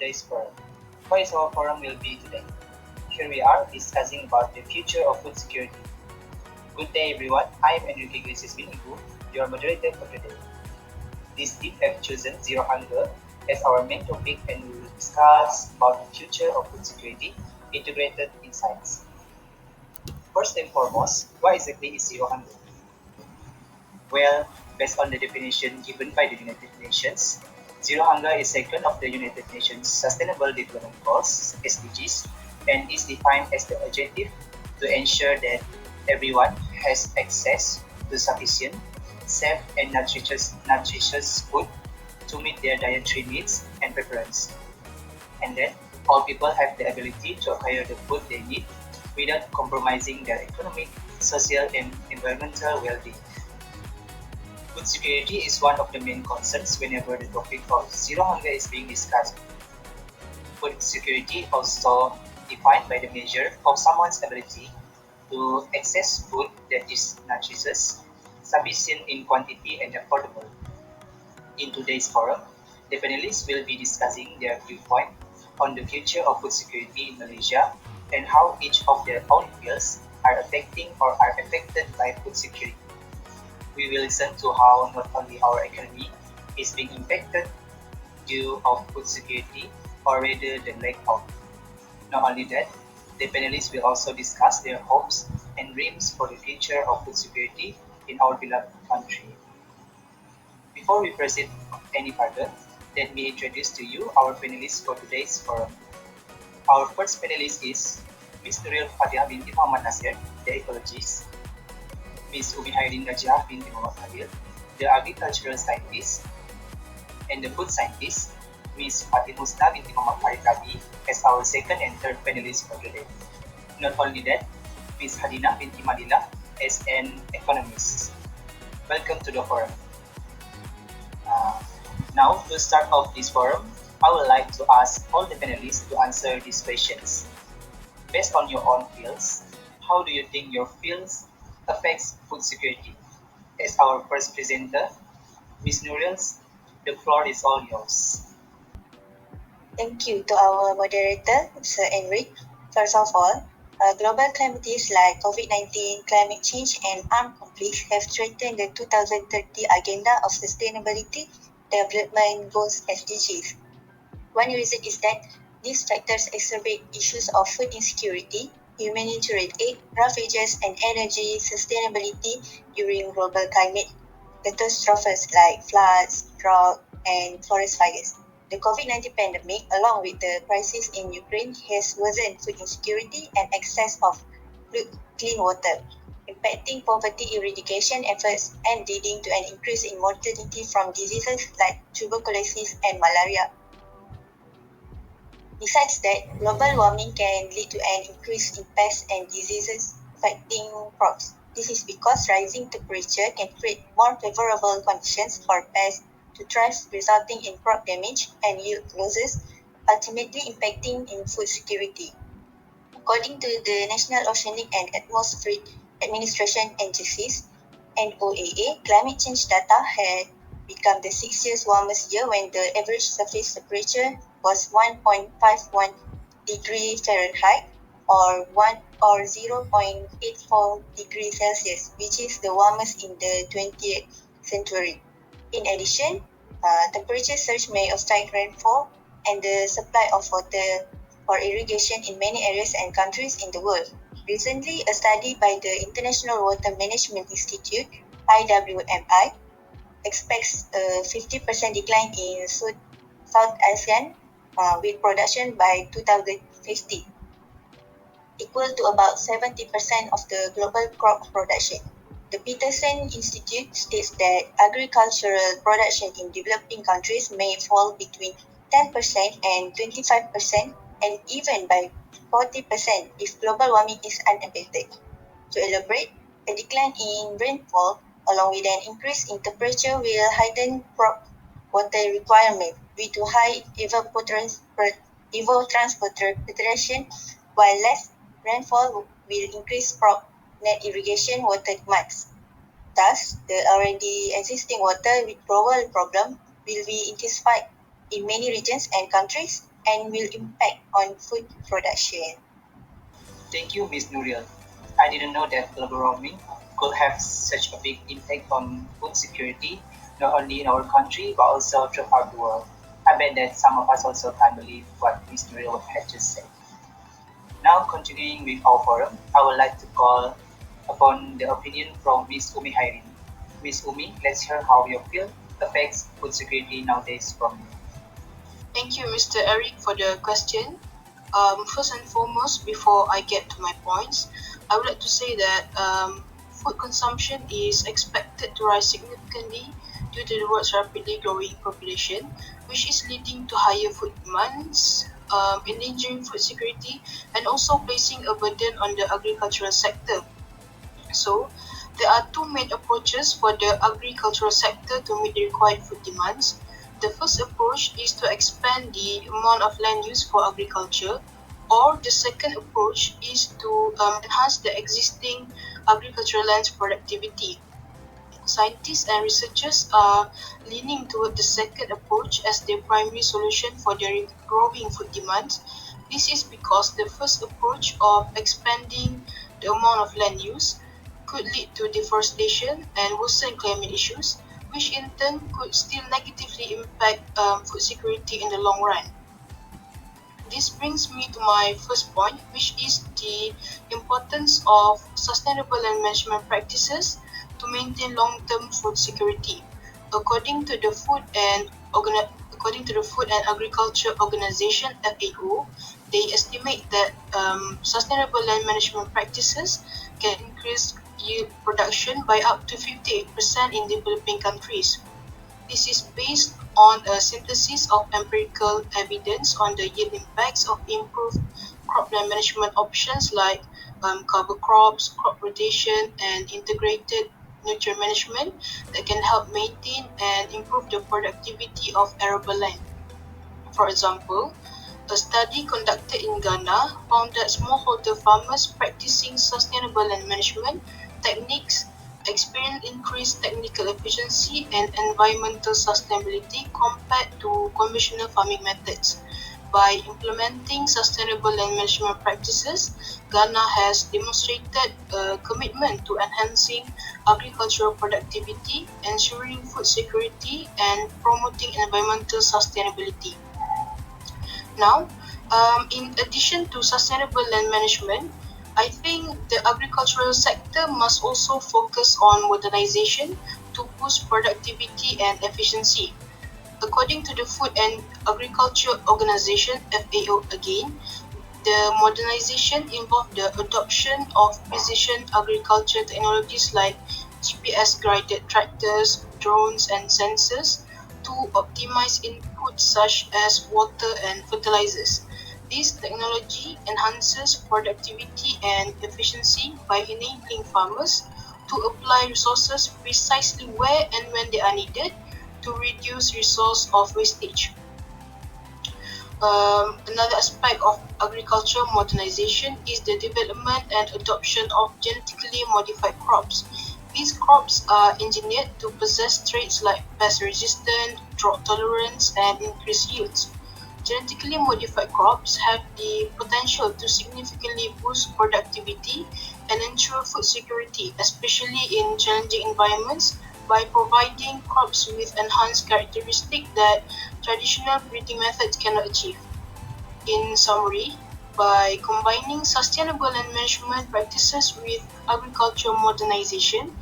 today's forum. What is our forum will be today? Here we are discussing about the future of food security. Good day everyone, I am Enrique Iglesias Binigu, your moderator for today. This team have chosen Zero Hunger as our main topic and we will discuss about the future of food security integrated in science. First and foremost, what exactly is Zero Hunger? Well, based on the definition given by the United Nations, zero hunger is second of the United Nations Sustainable Development Goals (SDGs) and is defined as the objective to ensure that everyone has access to sufficient, safe, and nutritious food to meet their dietary needs and preferences, and that all people have the ability to acquire the food they need without compromising their economic, social, and environmental well-being. Food security is one of the main concerns whenever the topic of zero hunger is being discussed. Food security also defined by the measure of someone's ability to access food that is nutritious, sufficient in quantity and affordable. In today's forum, the panelists will be discussing their viewpoint on the future of food security in Malaysia and how each of their own fields are affecting or are affected by food security. We will listen to how not only our economy is being impacted due of food security or rather the lack of. Not only that, the panelists will also discuss their hopes and dreams for the future of food security in our beloved country. Before we proceed any further, let me introduce to you our panelists for today's forum. Our first panelist is Ms. Nuril Fatiha binti Muhammad Nasir, the ecologist, Ms. Umi Hairin Najah binti Muhammad Fadil, the agricultural scientist, and the food scientist, Ms. Fatin Husna binti Muhammad Farid Rabi, as our second and third panelist for today. Not only that, Ms. Hadina binti Madila as an economist. Welcome to the forum. Uh, Now, to start off this forum, I would like to ask all the panelists to answer these questions. Based on your own fields, how do you think your fields affects food security? As our first presenter, Ms. Nurils, the floor is all yours. Thank you to our moderator, Sir Enric. First of all, global calamities like COVID-19, climate change, and armed conflicts have threatened the 2030 Agenda of Sustainability Development Goals (SDGs). One reason is that these factors exacerbate issues of food insecurity, humanitarian aid, refugees, and energy sustainability during global climate catastrophes like floods, drought, and forest fires. The COVID-19 pandemic, along with the crisis in Ukraine, has worsened food insecurity and access of clean water, impacting poverty eradication efforts and leading to an increase in mortality from diseases like tuberculosis and malaria. Besides that, global warming can lead to an increase in pests and diseases affecting crops. This is because rising temperature can create more favorable conditions for pests to thrive, resulting in crop damage and yield losses, ultimately impacting in food security. According to the National Oceanic and Atmospheric Administration agencies, NOAA, climate change data had become the 6 years warmest year when the average surface temperature was 1.51 degree Fahrenheit or 0.84 degrees Celsius, which is the warmest in the 20th century. In addition, temperature surge may affect rainfall and the supply of water for irrigation in many areas and countries in the world. Recently, a study by the International Water Management Institute (IWMI) expects a 50% decline in South Asian wheat production by 2050, equal to about 70% of the global crop production. The Peterson Institute states that agricultural production in developing countries may fall between 10% and 25% and even by 40% if global warming is unabated. To elaborate, a decline in rainfall along with an increase in temperature will heighten crop water requirement due to high evapotranspiration, while less rainfall will increase crop net irrigation water demands. Thus, the already existing water withdrawal problem will be intensified in many regions and countries, and will impact on food production. Thank you, Ms. Nuriel. I didn't know that global warming could have such a big impact on food security, not only in our country but also throughout the world. I bet that some of us also can't believe what Ms. Nuriel had just said. Now, continuing with our forum, I would like to call upon the opinion from Ms. Umi Hairin. Ms. Umi, let's hear how your field affects food security nowadays from you. Thank you, Mr. Eric, for the question. First and foremost, before I get to my points, I would like to say that food consumption is expected to rise significantly due to the world's rapidly growing population, which is leading to higher food demands, endangering food security, and also placing a burden on the agricultural sector. So, there are two main approaches for the agricultural sector to meet the required food demands. The first approach is to expand the amount of land used for agriculture, or the second approach is to enhance the existing agricultural land's productivity. Scientists and researchers are leaning toward the second approach as the primary solution for the growing food demands. This is because the first approach of expanding the amount of land use could lead to deforestation and worsen climate issues, which in turn could still negatively impact food security in the long run. This brings me to my first point, which is the importance of sustainable land management practices to maintain long-term food security. According to the Food and Agriculture Organization (FAO), they estimate that sustainable land management practices can increase yield production by up to 58% in developing countries. This is based on a synthesis of empirical evidence on the yield impacts of improved cropland management options like cover crops, crop rotation, and integrated nutrient management that can help maintain and improve the productivity of arable land. For example, a study conducted in Ghana found that smallholder farmers practicing sustainable land management techniques experience increased technical efficiency and environmental sustainability compared to conventional farming methods. By implementing sustainable land management practices, Ghana has demonstrated a commitment to enhancing agricultural productivity, ensuring food security, and promoting environmental sustainability. Now, in addition to sustainable land management, I think the agricultural sector must also focus on modernization to boost productivity and efficiency. According to the Food and Agriculture Organization (FAO) again, the modernization involved the adoption of precision agriculture technologies like GPS-guided tractors, drones, and sensors to optimize inputs such as water and fertilizers. This technology enhances productivity and efficiency by enabling farmers to apply resources precisely where and when they are needed to reduce resource of wastage. Another aspect of agricultural modernization is the development and adoption of genetically modified crops. These crops are engineered to possess traits like pest resistance, drought tolerance, and increased yields. Genetically modified crops have the potential to significantly boost productivity and ensure food security, especially in challenging environments, by providing crops with enhanced characteristics that traditional breeding methods cannot achieve. In summary, by combining sustainable land management practices with agricultural modernization,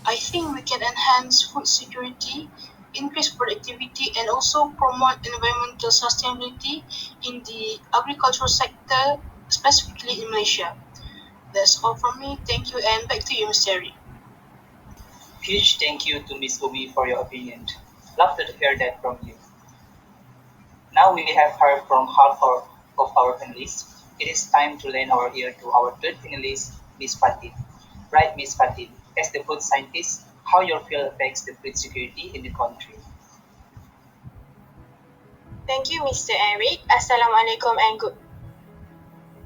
I think we can enhance food security, increase productivity, and also promote environmental sustainability in the agricultural sector, specifically in Malaysia. That's all from me. Thank you, and back to you, Mr. Eric. Huge thank you to Ms. Umi for your opinion. Love to hear that from you. Now we have heard from of our panelists. It is time to lend our ear to our third panelist, Ms. Fatin. Right, Ms. Fatin, as the food scientist, how your field affects the food security in the country. Thank you, Mr. Eric. Assalamualaikum and good.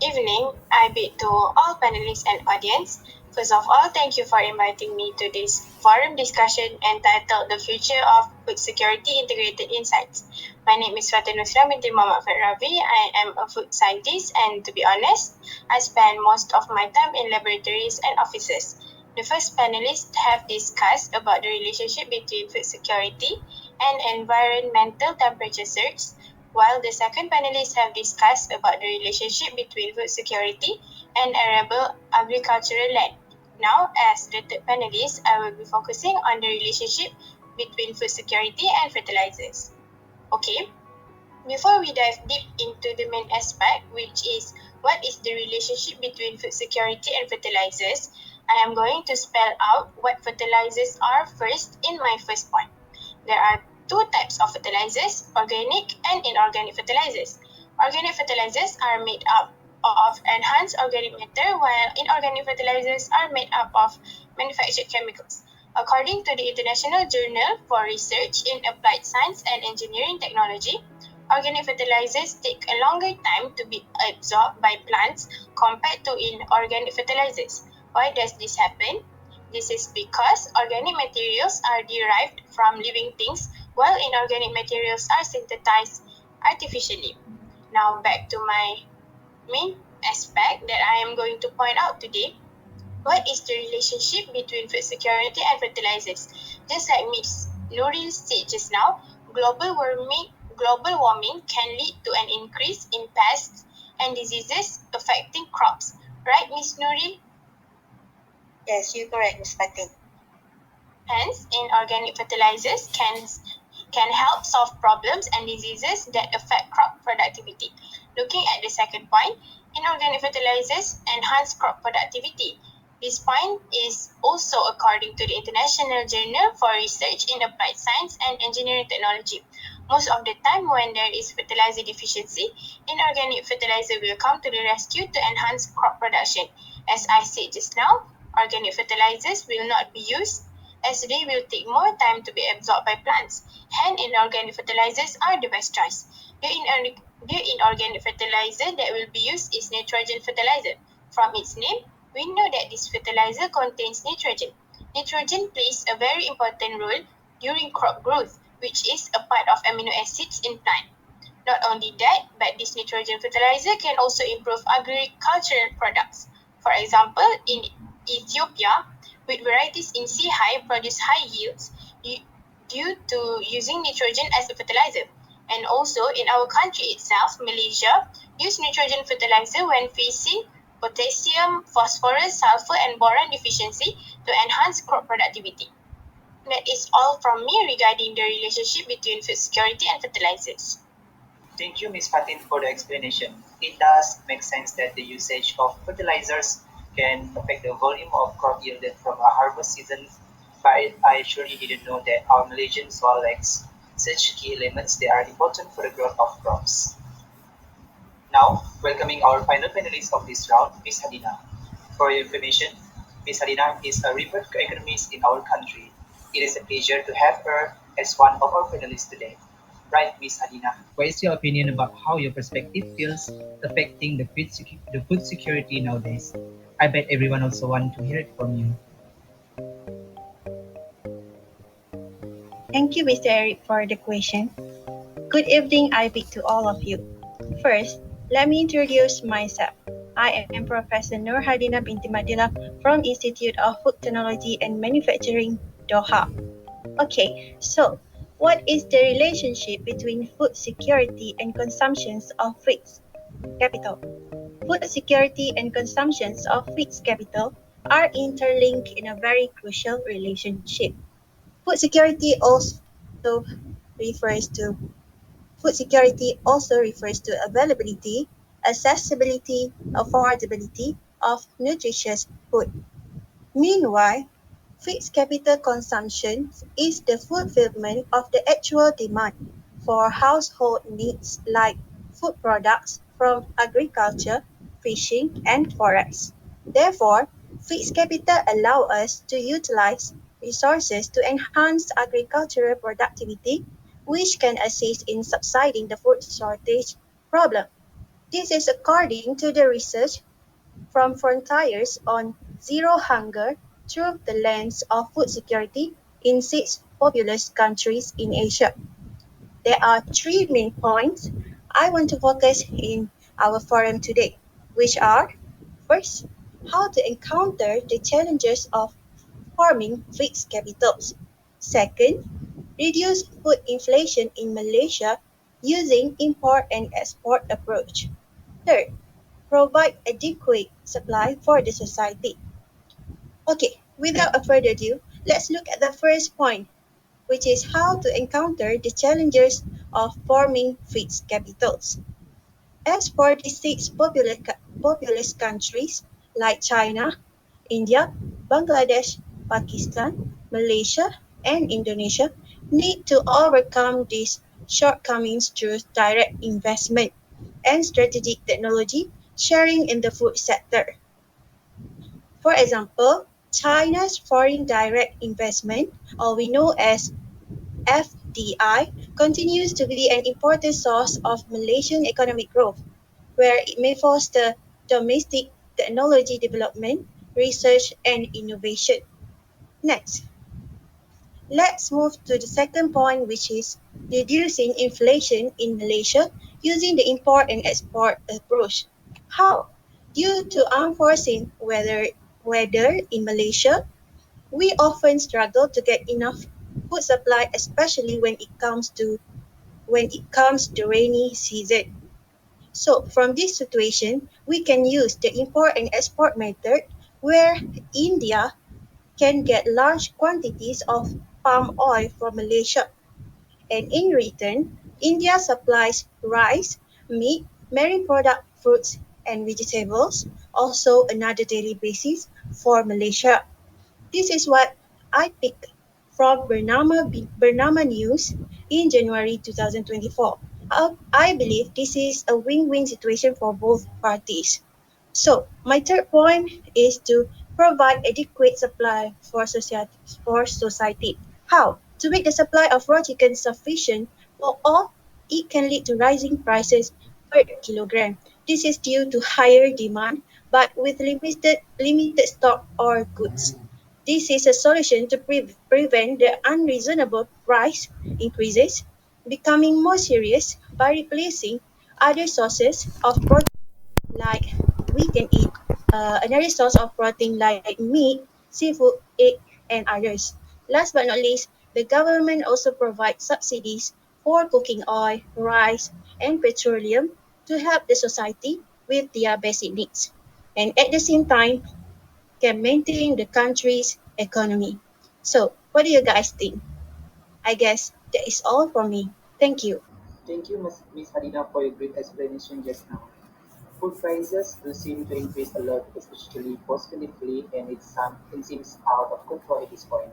evening. I bid to all panelists and audience. First of all, thank you for inviting me to this forum discussion entitled The Future of Food Security Integrated Insights. My name is Fatin Nusra binti Muhammad Ravi. I am a food scientist, and to be honest, I spend most of my time in laboratories and offices. The first panelists have discussed about the relationship between food security and environmental temperature surge, while the second panelists have discussed about the relationship between food security and arable agricultural land. Now, as the third panelist, I will be focusing on the relationship between food security and fertilizers. Okay, before we dive deep into the main aspect, which is what is the relationship between food security and fertilizers, I am going to spell out what fertilizers are first in my first point. There are two types of fertilizers, organic and inorganic fertilizers. Organic fertilizers are made up of enhanced organic matter, while inorganic fertilizers are made up of manufactured chemicals. According to the International Journal for Research in Applied Science and Engineering Technology, organic fertilizers take a longer time to be absorbed by plants compared to inorganic fertilizers. Why does this happen? This is because organic materials are derived from living things, while inorganic materials are synthesized artificially. Now, back to my main aspect that I am going to point out today. What is the relationship between food security and fertilizers? Just like Ms. Nuril said just now, global warming can lead to an increase in pests and diseases affecting crops. Right, Ms. Nuril? Yes, you're correct, Ms. Fatin. Hence, inorganic fertilizers can help solve problems and diseases that affect crop productivity. Looking at the second point, inorganic fertilizers enhance crop productivity. This point is also according to the International Journal for Research in Applied Science and Engineering Technology. Most of the time when there is fertilizer deficiency, inorganic fertilizer will come to the rescue to enhance crop production. As I said just now, organic fertilizers will not be used as they will take more time to be absorbed by plants. Hence, inorganic fertilizers are the best choice. The inorganic fertilizer that will be used is nitrogen fertilizer. From its name, we know that this fertilizer contains nitrogen. Nitrogen plays a very important role during crop growth, which is a part of amino acids in plant. Not only that, but this nitrogen fertilizer can also improve agricultural products. For example, in Ethiopia, wheat varieties in C-high produce high yields due to using nitrogen as a fertilizer. And also in our country itself, Malaysia, use nitrogen fertilizer when facing potassium, phosphorus, sulfur, and boron deficiency to enhance crop productivity. That is all from me regarding the relationship between food security and fertilizers. Thank you, Ms. Fatin, for the explanation. It does make sense that the usage of fertilizers can affect the volume of crop yielded from a harvest season, but I surely didn't know that our Malaysian soil lacks such key elements that are important for the growth of crops. Now, welcoming our final panelist of this round, Ms. Hadina. For your information, Ms. Hadina is a remote economist in our country. It is a pleasure to have her as one of our panelists today. Right, Ms. Hadina, what is your opinion about how your perspective feels affecting the food security nowadays? I bet everyone also wants to hear it from you. Thank you, Mr. Eric, for the question. Good evening, Ivy, to all of you. First, let me introduce myself. I am Professor Nur Hadina binti Madina from Institute of Food Technology and Manufacturing, Doha. Okay, so what is the relationship between food security and consumptions of fixed capital? Food security and consumptions of fixed capital are interlinked in a very crucial relationship. Food security refers to Food security also refers to availability, accessibility, affordability of nutritious food. Meanwhile, fixed capital consumption is the fulfillment of the actual demand for household needs like food products from agriculture, fishing, and forests. Therefore, fixed capital allow us to utilize resources to enhance agricultural productivity, which can assist in subsiding the food shortage problem. This is according to the research from Frontiers on Zero Hunger through the lens of food security in 6 populous countries in Asia. There are 3 main points I want to focus in our forum today, which are: first, how to encounter the challenges of farming fixed capitals; second, reduce food inflation in Malaysia using import and export approach; third, provide adequate supply for the society. Okay, without a further ado, let's look at the first point, which is how to encounter the challenges of forming fixed capitals. As for the 6 populous countries like China, India, Bangladesh, Pakistan, Malaysia, and Indonesia need to overcome these shortcomings through direct investment and strategic technology sharing in the food sector. For example, China's foreign direct investment, or we know as FDI, continues to be an important source of Malaysian economic growth, where it may foster domestic technology development, research, and innovation. Next, let's move to the second point, which is reducing inflation in Malaysia using the import and export approach. How? Due to unforeseen weather in Malaysia, we often struggle to get enough food supply, especially when it comes to rainy season. So from this situation, we can use the import and export method where India can get large quantities of palm oil from Malaysia, and in return, India supplies rice, meat, marine product, fruits, and vegetables, also another daily basis for Malaysia. This is what I picked from Bernama News in January 2024. I believe this is a win-win situation for both parties. So, my third point is to provide adequate supply for society. How? To make the supply of raw chicken sufficient for all, it can lead to rising prices per kilogram. This is due to higher demand, but with limited stock or goods. This is a solution to prevent the unreasonable price increases becoming more serious by replacing other sources of protein like we can eat another source of protein like meat, seafood, egg, and others. Last but not least, the government also provides subsidies for cooking oil, rice, and petroleum to help the society with their basic needs, and at the same time can maintain the country's economy. So, what do you guys think? I guess that is all from me. Thank you. Thank you, Ms. Hadina, for your great explanation just now. Food prices do seem to increase a lot, especially post-pandemically, and it seems out of control at this point.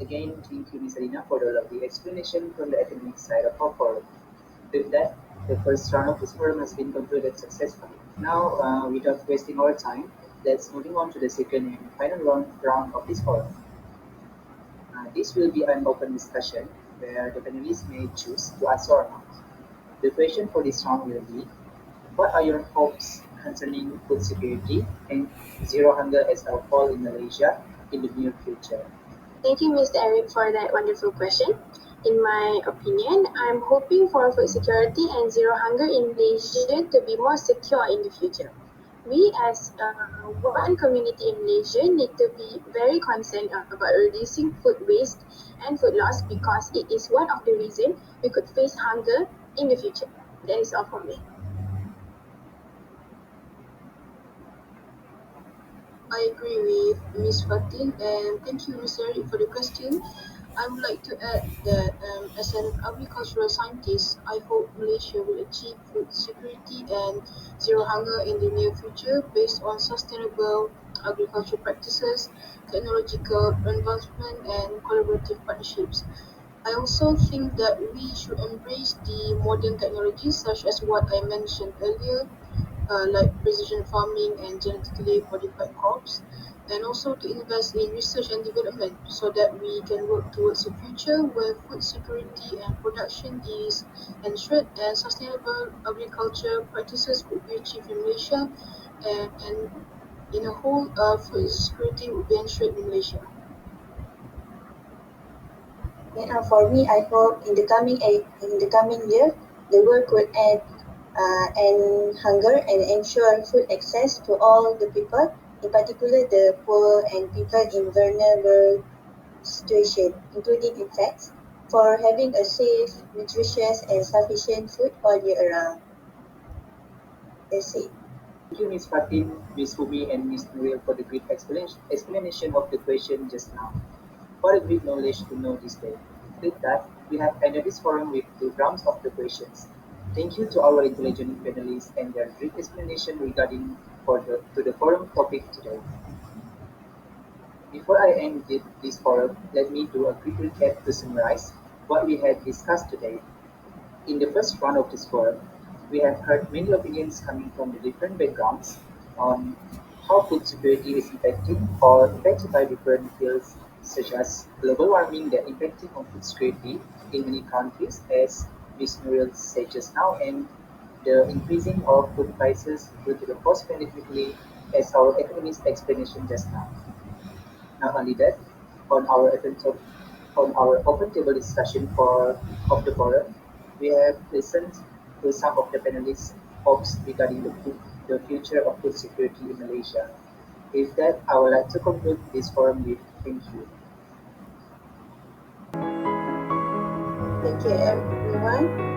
Again, thank you, Ms. Hadina, for the lovely explanation from the economic side of our forum. With that, the first round of this forum has been concluded successfully. Now, without wasting our time, let's moving on to the second and final round of this forum. This will be an open discussion where the panelists may choose to answer or not. The question for this round will be: what are your hopes concerning food security and zero hunger as a whole in Malaysia in the near future? Thank you, Mr. Eric, for that wonderful question. In my opinion, I'm hoping for food security and zero hunger in Malaysia to be more secure in the future. We, as one community in Malaysia, need to be very concerned about reducing food waste and food loss because it is one of the reasons we could face hunger in the future. That is all from me. I agree with Ms. Fatin, and thank you, Mr. Eric, for the question. I would like to add that as an agricultural scientist, I hope Malaysia will achieve food security and zero hunger in the near future based on sustainable agricultural practices, technological advancement, and collaborative partnerships. I also think that we should embrace the modern technologies such as what I mentioned earlier, like precision farming and genetically modified crops, and also to invest in research and development so that we can work towards a future where food security and production is ensured and sustainable agriculture practices could be achieved in Malaysia, and in a whole, food security would be ensured in Malaysia. For me, I hope in the coming year, the world could end hunger and ensure food access to all the people, in particular the poor and people in vulnerable situation, including insects, for having a safe, nutritious, and sufficient food all year around. That's it. Thank you, Ms. Fatim, Ms. Humi, and Ms. Nuril for the great explanation of the question just now. What a great knowledge to know this day. With that, we have ended this forum with the rounds of the questions. Thank you to our intelligent panelists and their great explanation regarding to the forum topic today. Before I end this forum, let me do a quick recap to summarize what we have discussed today. In the first round of this forum, we have heard many opinions coming from the different backgrounds on how food security is impacting or impacted by different fields such as global warming that impacting on food security in many countries, as Ms. Nuril said just now, and the increasing of food prices due to the post-pandemically, as our economist explanation just now. Not only that, on our open table discussion of the forum, we have listened to some of the panelists' hopes regarding the future of food security in Malaysia. With that, I would like to conclude this forum with thank you. Thank you, everyone.